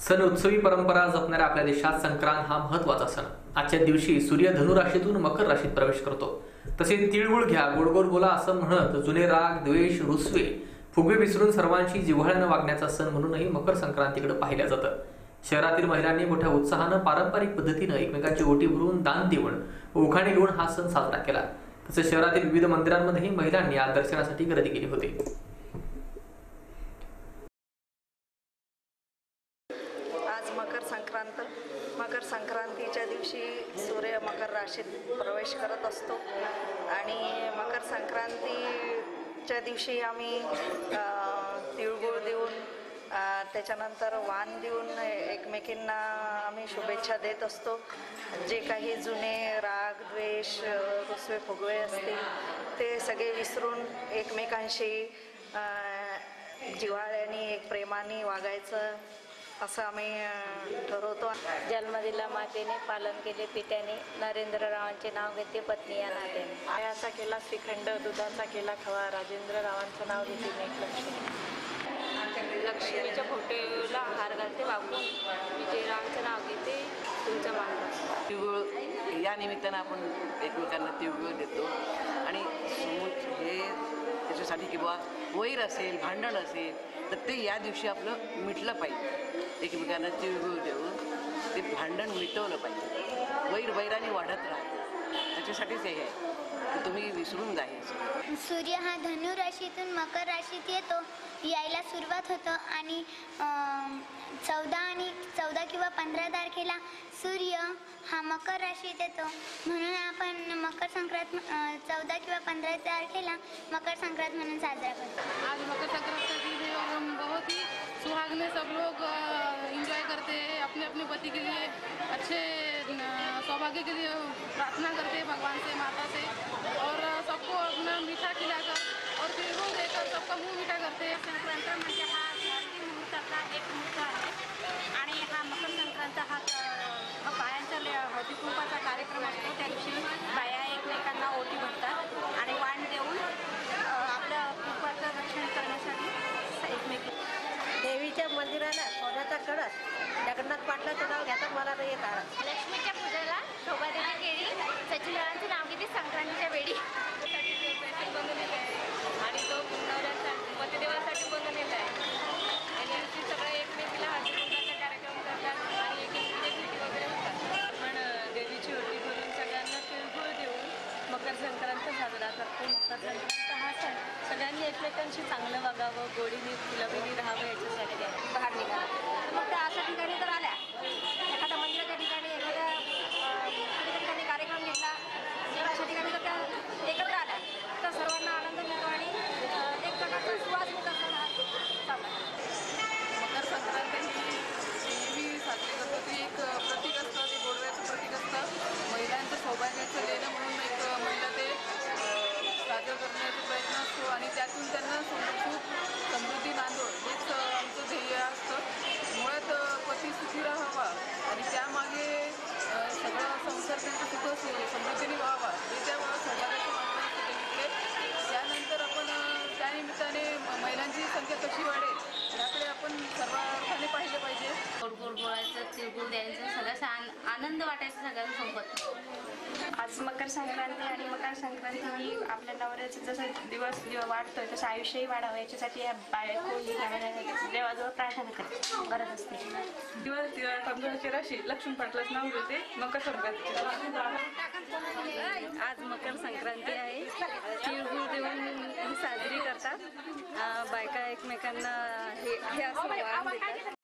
सण उत्सवी परंपरा जपणाऱ्या आपल्या देशात संक्रांत हा महत्त्वाचा सण. आजच्या दिवशी सूर्य धनु राशीतून मकर राशीत प्रवेश करतो. तसेच तिळगुळ घ्या गोड गोड बोला असं म्हणत जुने राग द्वेष रुसवे फुगवे विसरून सर्वांशी जिव्हाळ्यानं वागण्याचा सण म्हणूनही मकर संक्रांतीकडे पाहिलं जातं. शहरातील महिलांनी मोठ्या उत्साहानं पारंपरिक पद्धतीनं एकमेकांची ओटी भरून दान देऊन उखाणे घेऊन हा सण साजरा केला. तसेच शहरातील विविध मंदिरांमध्येही महिलांनी आज दर्शनासाठी गर्दी केली होती. आज मकर संक्रांतीच्या दिवशी सूर्य मकर राशीत प्रवेश करत असतो आणि मकर संक्रांतीच्या दिवशी आम्ही तिळगुळ देऊन त्याच्यानंतर वाण देऊन एकमेकींना आम्ही शुभेच्छा देत असतो. जे काही जुने राग द्वेष रुसवे फुगवे असतील ते सगळे विसरून एकमेकांशी जिव्हाळ्याने एक प्रेमाने वागायचं असं आम्ही ठरवतो. जन्म दिला मातेने, पालन केले पित्याने, नरेंद्र रावांचे नाव घेते पत्नी या नात्याने. आयाचा केला श्रीखंड, दुधाचा केला खवा, राजेंद्र रावांचं नाव घेते लक्ष्मी. लक्ष्मीच्या फोटोला हार घालते वापरून, विजयरावांचं नाव घेते तुमचा मानला. तिळगुळ या निमित्तानं आपण एकमेकांना तिळगुळ देतो आणि समोर हे त्याच्यासाठी किंवा वैर असेल भांडण असेल तर ते या दिवशी आपलं मिटलं पाहिजे. एकमेकांना तिळगुळ देऊन ते भांडण मिटवलं पाहिजे. वैराने वाढत राहतं त्याच्यासाठीच हे आहे की तुम्ही विसरून जायचं. सूर्य हा धनु राशीतून मकर राशीत येतो, यायला सुरुवात होतं आणि 14 किंवा 15 तारखेला सूर्य हा मकर राशीत येतो. म्हणून आपण मकर संक्रांत 14 किंवा 15 तारखेला मकर संक्रांत म्हणून साजरा करतो. आज मकर संक्रांत का दिन है और हम बहुत ही सुहागने सब लोग एंजॉय करते हैं. अपने अपने पति के लिए अच्छे सौभाग्य के लिए प्रार्थना करते हैं भगवान से, माता से, और सबको अपना मीठा खिलाकर और तिळगुळ देकर सबका मुंह मीठा करते हैं. संक्रांत म्हणजे हा भारतीय मुहूर्तातला एक मुहूर्त आहे आणि हा मकर संक्रांत हा बायांचा हळदी कुंकवाचा कार्यक्रम असतो. त्या दिवशी बाया एकमेकांना ओटी भरतात आणि वाण देऊन आपल्या कुंकवाचं रक्षण करण्यासाठी एकमेकी. देवीच्या मंदिराला सोन्याचा कळस जगन्नाथ पाटलाचं नाव घेता मला नाही येत आला. लक्ष्मीच्या पूजेला शोभादेवी केली, सचिन रावांचं नाव घेते संक्रांतीच्या वेळी. आणि तो पतिदेवासाठी बनवलेला आहे आणि सगळे एकमेकीला हळदी कुंकवाचा कार्यक्रम करतात आणि एकेकीने भेटी वगैरे होतात. पण देवीची ओटी भरून सगळ्यांना तिळगुळ देऊन मकर संक्रांत साजरा करतो. मकर संक्रांत हा सण सगळ्यांनी एकमेकांशी चांगलं वागावं, गोडीने गुलाबीने राहावं याच्यासाठी आहे. बाहेर निघाला मग त्या अशा ठिकाणी जर आल्या, एखाद्या मंदिराच्या ठिकाणी एखाद्या ठिकाणी कार्यक्रम घेतला तर अशा ठिकाणी जर त्या एकत्र आल्या तर सर्वांना आनंद मिळतो आणि एक प्रकारचा सुवास मिळत असताना मकर संक्रांत ही नेहमी साजरी करतो. ती एक प्रतीक असतं, ते गोडव्याचं प्रतीक असतं. महिलांचं सौभाग्याचं देणं म्हणून एक महिला ते साजरं करण्याचा प्रयत्न असतो आणि त्यातून त्यांना सुख समृद्धी नांदो हेच आमचं ध्येय असतं. मुळात पती सुखी राहावा आणि त्यामागे सगळं संसार त्यांचा सुख समृद्धीने व्हावा हे त्या सौभाग्याचं महत्त्व असतं बघितले. त्यानंतर आपण त्यानिमित्ताने महिलांची संख्या कशी वाढेल याकडे आपण सर्वांनी पाहिलं पाहिजे. गोड गोड बोलायचं, तिळगुळ द्यायचं, सगळ्याचा आनंद वाटायचा सगळ्यांसोबत. आज मकर संक्रांती आणि मकर संक्रांती ही आपल्या नवऱ्याचं जसं दिवस वाढतोय तसं आयुष्यही वाढावं याच्यासाठी या बायको देवाजवळ प्रार्थना करत असते. दिवस 15ची राशी लक्ष्मी पाटलाचं नाव घेते मकर संक्रांती. आज मकर संक्रांती आहे. तिळगुळ देऊन साजरी करतात. बायका एकमेकांना हे असं वाण देतात.